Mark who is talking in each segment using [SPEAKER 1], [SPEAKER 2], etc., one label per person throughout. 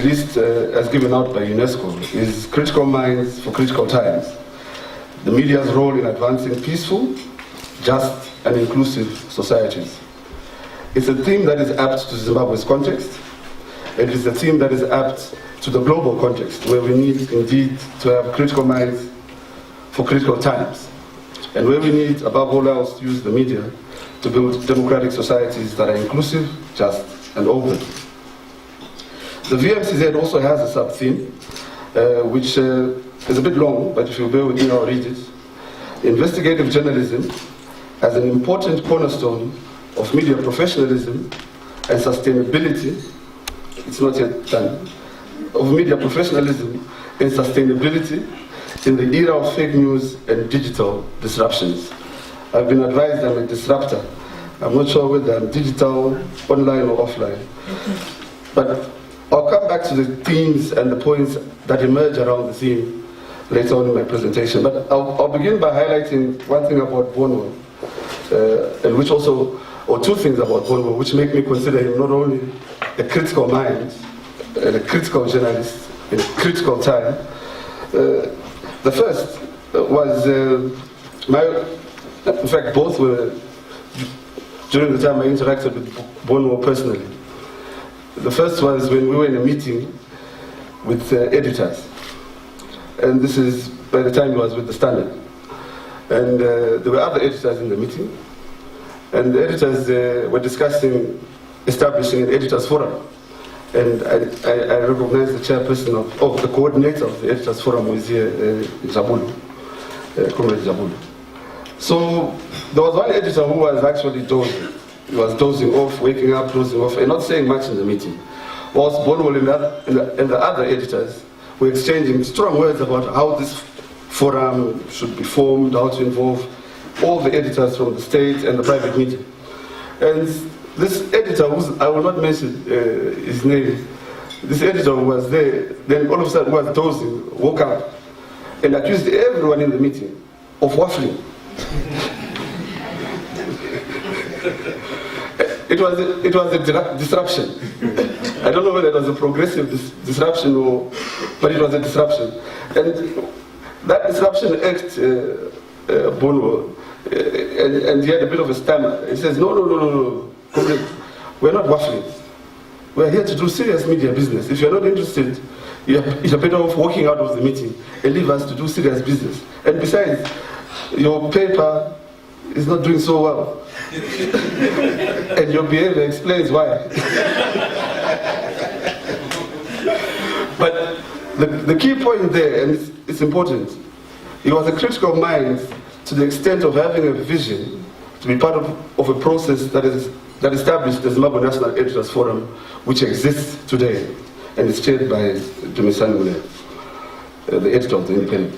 [SPEAKER 1] least as given out by UNESCO, is Critical Minds for Critical Times, the media's role in advancing peaceful, just and inclusive societies. It's a theme that is apt to Zimbabwe's context. It is a theme that is apt to the global context, where we need indeed to have critical minds for critical times, and where we need, above all else, to use the media to build democratic societies that are inclusive, just, and open. The VMCZ also has a sub-theme, which is a bit long, but if you bear with me, I'll read it. Investigative journalism as an important cornerstone of media professionalism and sustainability, it's not yet done, of media professionalism and sustainability in the era of fake news and digital disruptions. I've been advised I'm a disruptor. I'm not sure whether I'm digital, online or offline. But I'll come back to the themes and the points that emerge around the theme later on in my presentation. But I'll begin by highlighting one thing about Bonwo, and which also, or two things about Bonwo, which make me consider him not only a critical mind and a critical journalist in a critical time. The first was in fact, both were during the time I interacted with Bonwo personally. The first was when we were in a meeting with editors, and this is by the time he was with the Standard. And there were other editors in the meeting, and the editors were discussing establishing an editors forum. And I recognize the chairperson of the coordinator of the editors forum was here, Zabulu, Comrade Zabulu. So there was one editor who was actually dozing. He was dozing off, waking up, dozing off, and not saying much in the meeting. Whilst Bonwo and the other editors were exchanging strong words about how this forum should be formed, how to involve all the editors from the state and the private media. And this editor, I will not mention his name, this editor who was there, then all of a sudden was dozing, woke up, and accused everyone in the meeting of waffling. It was a disruption. I don't know whether it was a progressive disruption but it was a disruption. And that disruption irked Bonwo, and he had a bit of a stammer. He says, no, we're not waffling. We're here to do serious media business. If you're not interested, you're better off walking out of the meeting and leave us to do serious business. And besides, your paper is not doing so well. And your behavior explains why. But the key point there, and it's important, it was a critical mind to the extent of having a vision to be part of a process that established the Zimbabwe National Editors Forum, which exists today, and is chaired by Dumisani Mule, the editor of The Independent.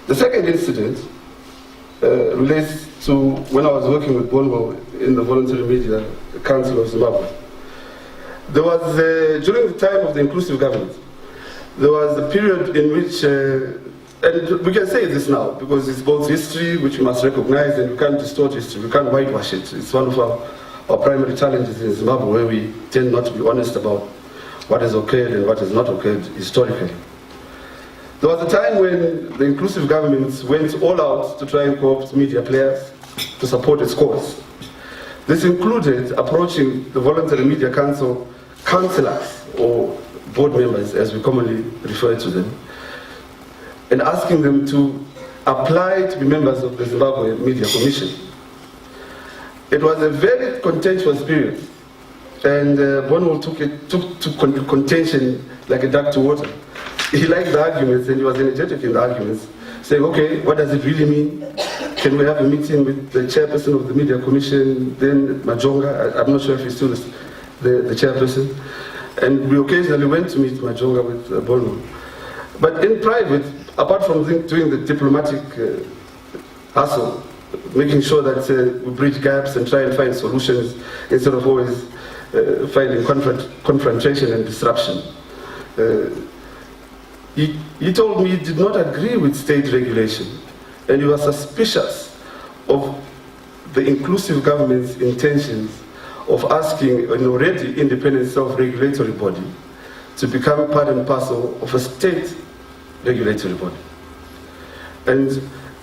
[SPEAKER 1] The second incident relates to when I was working with Bonwo in the Voluntary Media Council of Zimbabwe. There was, during the time of the inclusive government, there was a period in which, and we can say this now, because it's both history, which we must recognize, and we can't distort history, we can't whitewash it. It's one of our primary challenges in Zimbabwe, where we tend not to be honest about what has occurred and what has not occurred historically. There was a time when the inclusive governments went all out to try and co-opt media players to support its cause. This included approaching the Voluntary Media Council councillors, or board members as we commonly refer to them, and asking them to apply to be members of the Zimbabwe Media Commission. It was a very contentious period, and Bonwo took contention like a duck to water. He liked the arguments, and he was energetic in the arguments, saying, okay, what does it really mean? Can we have a meeting with the chairperson of the Media Commission, then Majonga? I'm not sure if he's still the chairperson. And we occasionally went to meet Majonga with Bonwo. But in private, apart from doing the diplomatic hustle, making sure that we bridge gaps and try and find solutions instead of always finding confrontation and disruption. He told me he did not agree with state regulation, and he was suspicious of the inclusive government's intentions of asking an already independent self-regulatory body to become part and parcel of a state regulatory body. And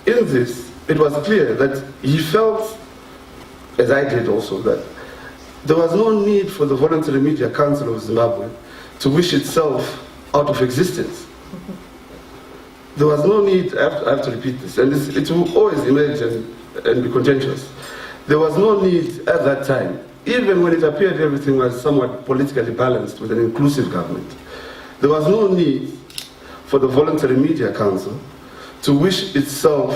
[SPEAKER 1] in this, it was clear that he felt, as I did also, that there was no need for the Voluntary Media Council of Zimbabwe to wish itself out of existence. There was no need, I have to repeat this, and it will always emerge and be contentious. There was no need at that time, even when it appeared everything was somewhat politically balanced with an inclusive government. There was no need for the Voluntary Media Council to wish itself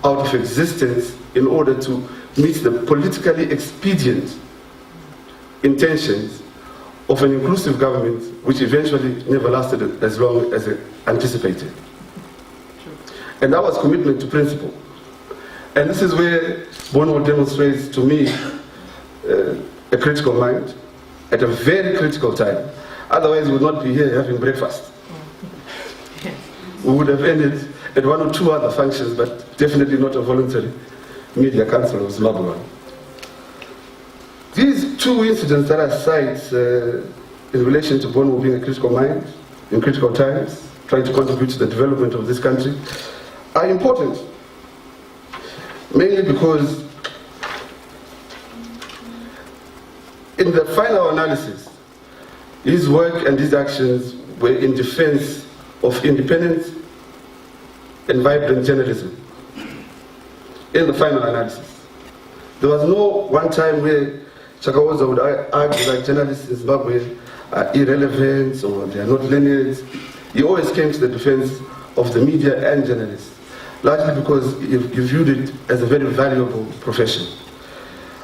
[SPEAKER 1] out of existence in order to meet the politically expedient intentions of an inclusive government which eventually never lasted as long as it anticipated. And that was commitment to principle. And this is where Bono demonstrates to me a critical mind at a very critical time. Otherwise we would not be here having breakfast. We would have ended at one or two other functions, but definitely not a Voluntary Media Council of Zimbabwe. These two incidents that I cite in relation to Bono being a critical mind in critical times, trying to contribute to the development of this country, are important, mainly because in the final analysis, his work and his actions were in defense of independent and vibrant journalism. In the final analysis, there was no one time where Chakawoza would argue that journalists in Zimbabwe are irrelevant or they are not learned. He always came to the defense of the media and journalists, largely because he viewed it as a very valuable profession.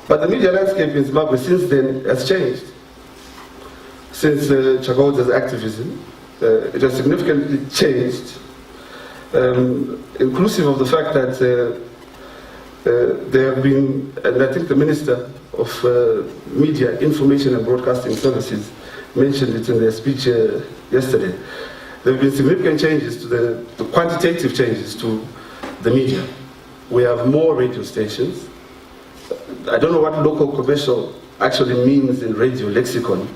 [SPEAKER 1] But the media landscape in Zimbabwe since then has changed. Since Chakawoza's activism, it has significantly changed, inclusive of the fact that there have been, and I think the Minister of Media, Information and Broadcasting Services mentioned it in their speech yesterday. There have been significant changes to the quantitative changes to the media. We have more radio stations. I don't know what local commercial actually means in radio lexicon,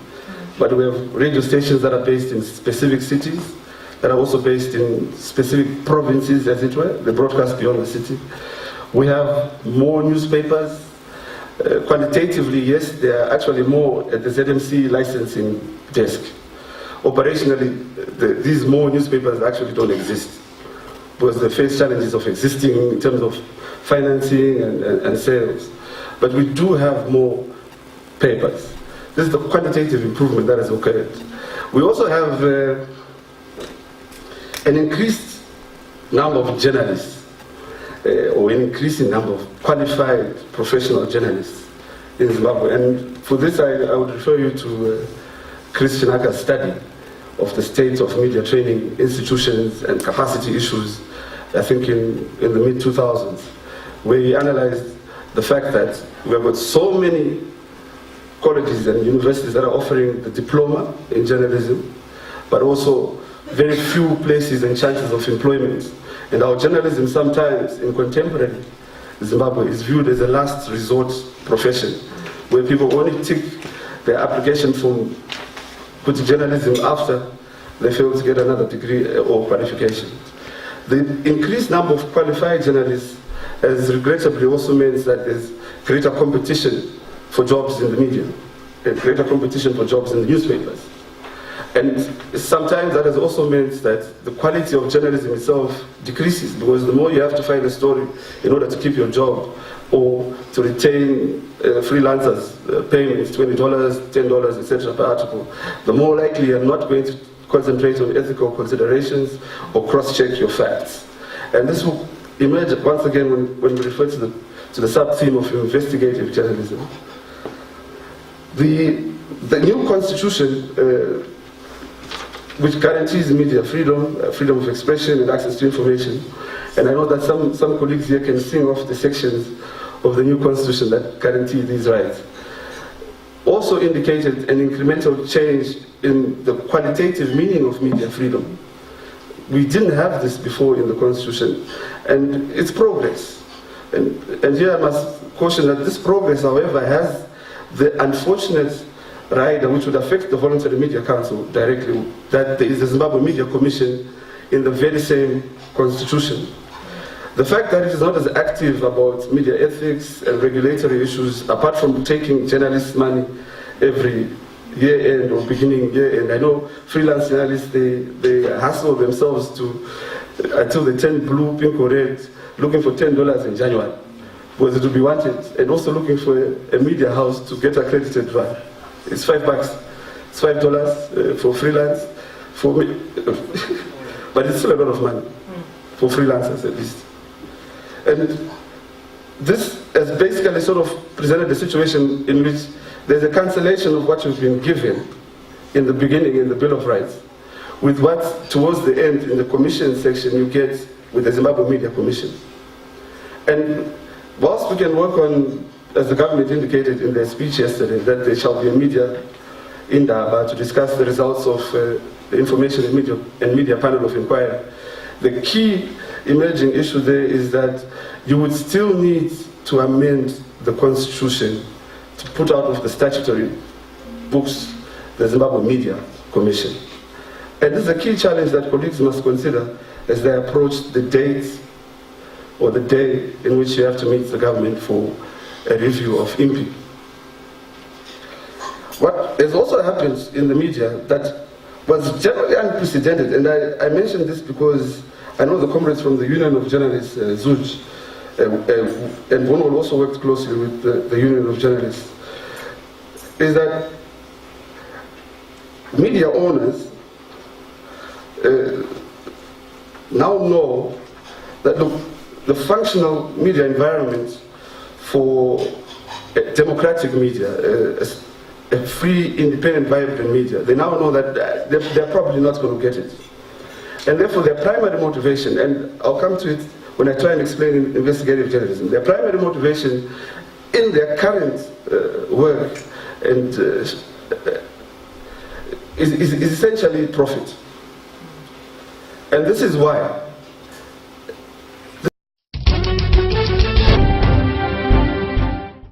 [SPEAKER 1] but we have radio stations that are based in specific cities, that are also based in specific provinces, as it were. They broadcast beyond the city. We have more newspapers. Quantitatively, yes, there are actually more at the ZMC licensing desk. Operationally, these more newspapers actually don't exist because they face challenges of existing in terms of financing and sales. But we do have more papers. This is the quantitative improvement that has occurred. We also have an increased number of journalists, or an increasing number of qualified professional journalists in Zimbabwe. And for this, I would refer you to Chris Chinaka's study of the state of media training institutions and capacity issues, I think in the mid-2000s, where he analyzed the fact that we have got so many colleges and universities that are offering the diploma in journalism, but also very few places and chances of employment. And our journalism sometimes in contemporary Zimbabwe is viewed as a last resort profession, where people only tick their application form, put journalism after they fail to get another degree or qualification. The increased number of qualified journalists has regrettably also meant that there's greater competition for jobs in the media, and greater competition for jobs in the newspapers. And sometimes that has also meant that the quality of journalism itself decreases, because the more you have to find a story in order to keep your job or to retain freelancers' payments, $20, $10, etc. per article, the more likely you're not going to concentrate on ethical considerations or cross-check your facts. And this will emerge once again when we refer to the sub-theme of investigative journalism. The new constitution, which guarantees media freedom, freedom of expression and access to information. And I know that some colleagues here can sing off the sections of the new constitution that guarantee these rights. Also indicated an incremental change in the qualitative meaning of media freedom. We didn't have this before in the constitution, and it's progress. And here I must caution that this progress, however, has the unfortunate rider which would affect the Voluntary Media Council directly, that there is a Zimbabwe Media Commission in the very same constitution. The fact that it is not as active about media ethics and regulatory issues, apart from taking journalists' money every year-end or beginning year-end. I know freelance journalists, they hustle themselves until they turn blue, pink or red, looking for $10 in January, because it will be wanted, and also looking for a media house to get accredited by. It's $5. It's $5 for freelance, for me. But it's still a lot of money for freelancers at least. And this has basically sort of presented a situation in which there's a cancellation of what you've been given in the beginning in the Bill of Rights, with what towards the end in the commission section you get with the Zimbabwe Media Commission. And whilst we can work on, as the government indicated in their speech yesterday, that there shall be a media Indaba to discuss the results of the Information and Media Panel of Inquiry, the key emerging issue there is that you would still need to amend the Constitution to put out of the statutory books the Zimbabwe Media Commission. And this is a key challenge that colleagues must consider as they approach the date or the day in which you have to meet the government for a review of IMPI. What has also happened in the media that was generally unprecedented, and I mention this because I know the comrades from the Union of Journalists, ZUJ, and Bono also worked closely with the Union of Journalists, is that media owners now know that the functional media environment for democratic media, a free, independent, vibrant media, they now know that they're probably not going to get it. And therefore their primary motivation, and I'll come to it when I try and explain investigative journalism, their primary motivation in their current work and is essentially profit. And this is why